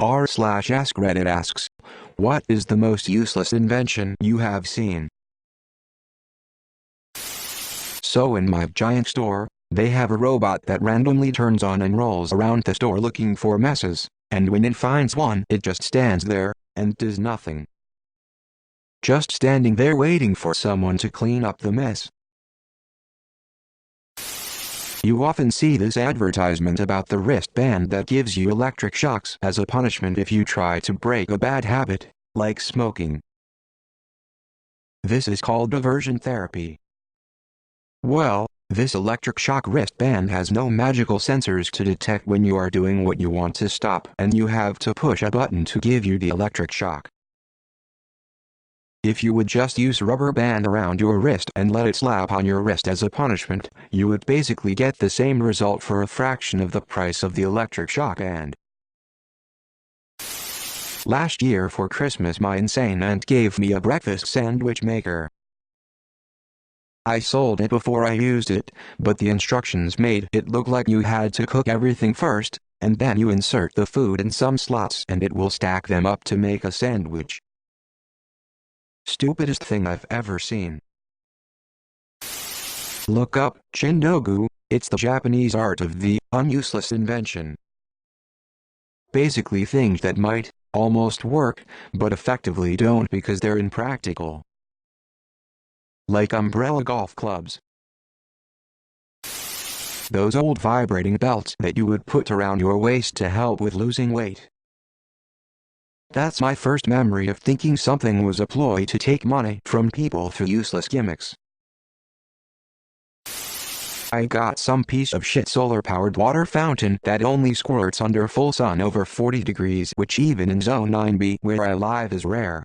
r/AskReddit asks, what is the most useless invention you have seen? So in my giant store, they have a robot that randomly turns on and rolls around the store looking for messes, and when it finds one it just stands there, and does nothing. Just standing there waiting for someone to clean up the mess. You often see this advertisement about the wristband that gives you electric shocks as a punishment if you try to break a bad habit, like smoking. This is called diversion therapy. Well, this electric shock wristband has no magical sensors to detect when you are doing what you want to stop, and you have to push a button to give you the electric shock. If you would just use a rubber band around your wrist and let it slap on your wrist as a punishment, you would basically get the same result for a fraction of the price of the electric shock band. Last year for Christmas my insane aunt gave me a breakfast sandwich maker. I sold it before I used it, but the instructions made it look like you had to cook everything first, and then you insert the food in some slots and it will stack them up to make a sandwich. Stupidest thing I've ever seen. Look up Chindogu, it's the Japanese art of the unuseless invention. Basically things that might almost work, but effectively don't because they're impractical. Like umbrella golf clubs. Those old vibrating belts that you would put around your waist to help with losing weight. That's my first memory of thinking something was a ploy to take money from people through useless gimmicks. I got some piece of shit solar-powered water fountain that only squirts under full sun over 40 degrees, which even in Zone 9B where I live is rare.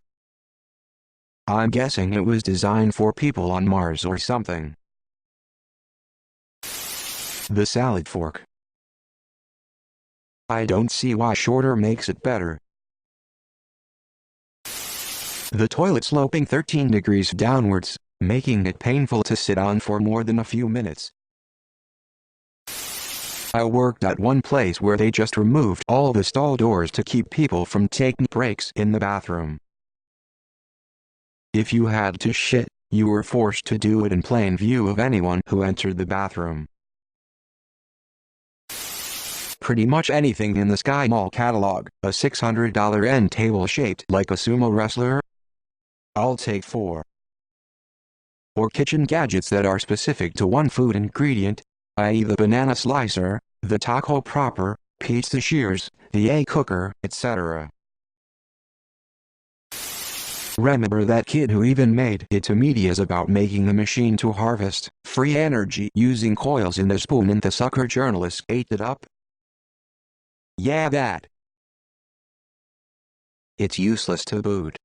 I'm guessing it was designed for people on Mars or something. The salad fork. I don't see why shorter makes it better. The toilet sloping 13 degrees downwards, making it painful to sit on for more than a few minutes. I worked at one place where they just removed all the stall doors to keep people from taking breaks in the bathroom. If you had to shit, you were forced to do it in plain view of anyone who entered the bathroom. Pretty much anything in the Sky Mall catalog, a $600 end table shaped like a sumo wrestler? I'll take 4. Or kitchen gadgets that are specific to one food ingredient, i.e. the banana slicer, the taco proper, pizza shears, the egg cooker, etc. Remember that kid who even made it to medias about making a machine to harvest free energy using coils in the spoon and the sucker journalist ate it up? Yeah, that. It's useless to boot.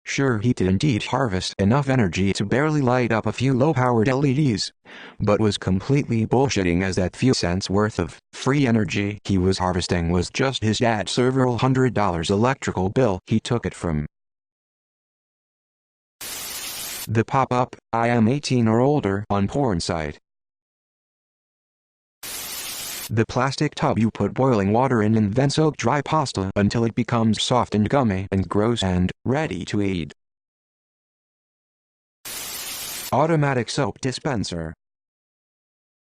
Sure, he did indeed harvest enough energy to barely light up a few low-powered LEDs, but was completely bullshitting as that few cents worth of free energy he was harvesting was just his dad's several $100 electrical bill he took it from. The pop-up, I am 18 or older on porn site. The plastic tub you put boiling water in and then soak dry pasta until it becomes soft and gummy and gross and ready to eat. Automatic soap dispenser.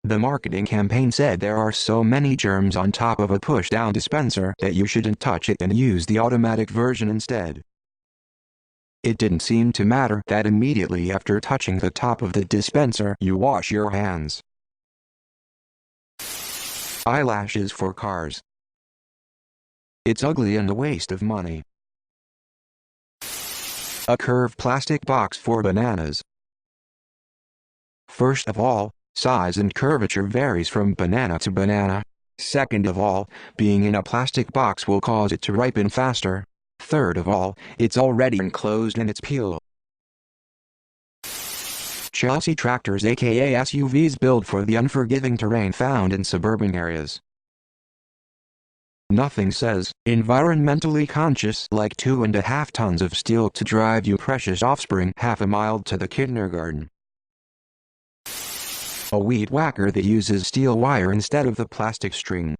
The marketing campaign said there are so many germs on top of a push-down dispenser that you shouldn't touch it and use the automatic version instead. It didn't seem to matter that immediately after touching the top of the dispenser you wash your hands. Eyelashes for cars. It's ugly and a waste of money. A curved plastic box for bananas. First of all, size and curvature varies from banana to banana. Second of all, being in a plastic box will cause it to ripen faster. Third of all, it's already enclosed in its peel. Chelsea tractors aka SUVs built for the unforgiving terrain found in suburban areas. Nothing says environmentally conscious like 2.5 tons of steel to drive you precious offspring half a mile to the kindergarten. A weed whacker that uses steel wire instead of the plastic string.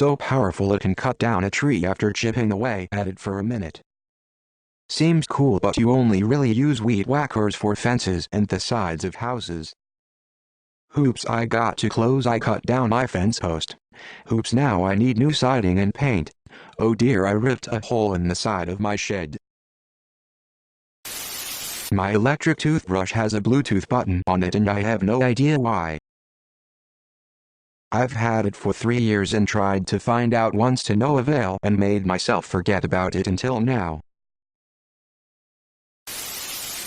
so powerful it can cut down a tree after chipping away at it for a minute. Seems cool, but you only really use weed whackers for fences and the sides of houses. Oops, I got too close, I cut down my fence post. Oops, now I need new siding and paint. Oh dear, I ripped a hole in the side of my shed. My electric toothbrush has a Bluetooth button on it and I have no idea why. I've had it for 3 years and tried to find out once to no avail and made myself forget about it until now.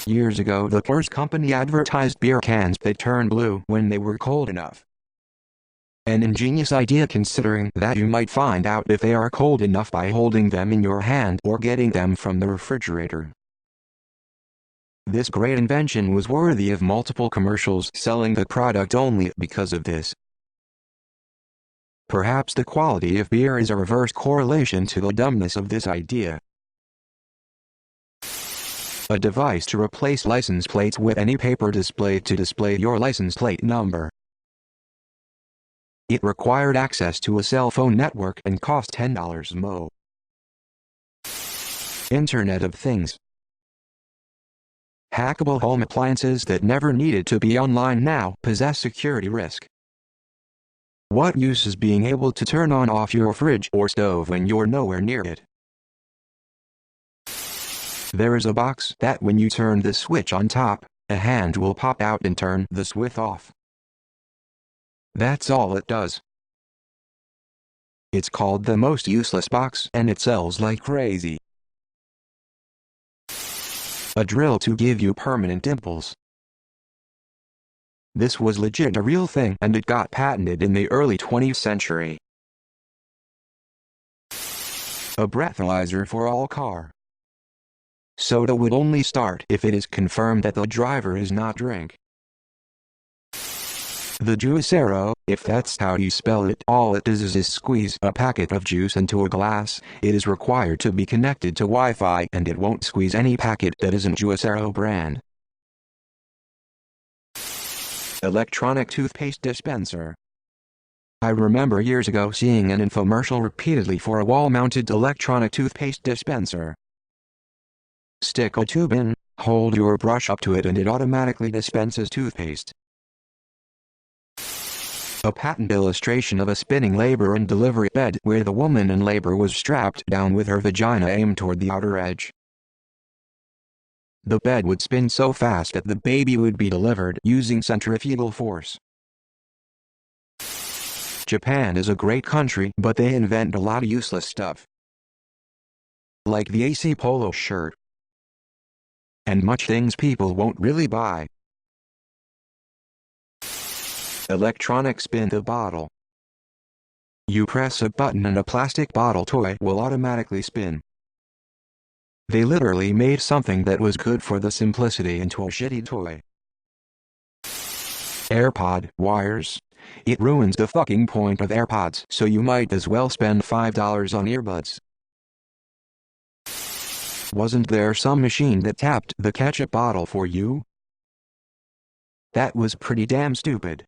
Years ago, the Coors company advertised beer cans that turn blue when they were cold enough. An ingenious idea, considering that you might find out if they are cold enough by holding them in your hand or getting them from the refrigerator. This great invention was worthy of multiple commercials selling the product only because of this. Perhaps the quality of beer is a reverse correlation to the dumbness of this idea. A device to replace license plates with any paper display to display your license plate number. It required access to a cell phone network and cost $10 mo. Internet of Things. Hackable home appliances that never needed to be online now possess security risk. What use is being able to turn on off your fridge or stove when you're nowhere near it? There is a box that when you turn the switch on top, a hand will pop out and turn the switch off. That's all it does. It's called the most useless box and it sells like crazy. A drill to give you permanent dimples. This was legit a real thing and it got patented in the early 20th century. A breathalyzer for all car. Soda would only start if it is confirmed that the driver is not drink. The juicero, if that's how you spell it, all it does is squeeze a packet of juice into a glass. It is required to be connected to Wi-Fi and it won't squeeze any packet that isn't juicero brand. Electronic toothpaste dispenser. I remember years ago seeing an infomercial repeatedly for a wall-mounted electronic toothpaste dispenser. Stick a tube in, hold your brush up to it and it automatically dispenses toothpaste. A patent illustration of a spinning labor and delivery bed where the woman in labor was strapped down with her vagina aimed toward the outer edge. The bed would spin so fast that the baby would be delivered using centrifugal force. Japan is a great country, but they invent a lot of useless stuff. Like the AC polo shirt. And much things people won't really buy. Electronic spin the bottle. You press a button and a plastic bottle toy will automatically spin. They literally made something that was good for the simplicity into a shitty toy. AirPod wires. It ruins the fucking point of AirPods, so you might as well spend $5 on earbuds. Wasn't there some machine that tapped the ketchup bottle for you? That was pretty damn stupid.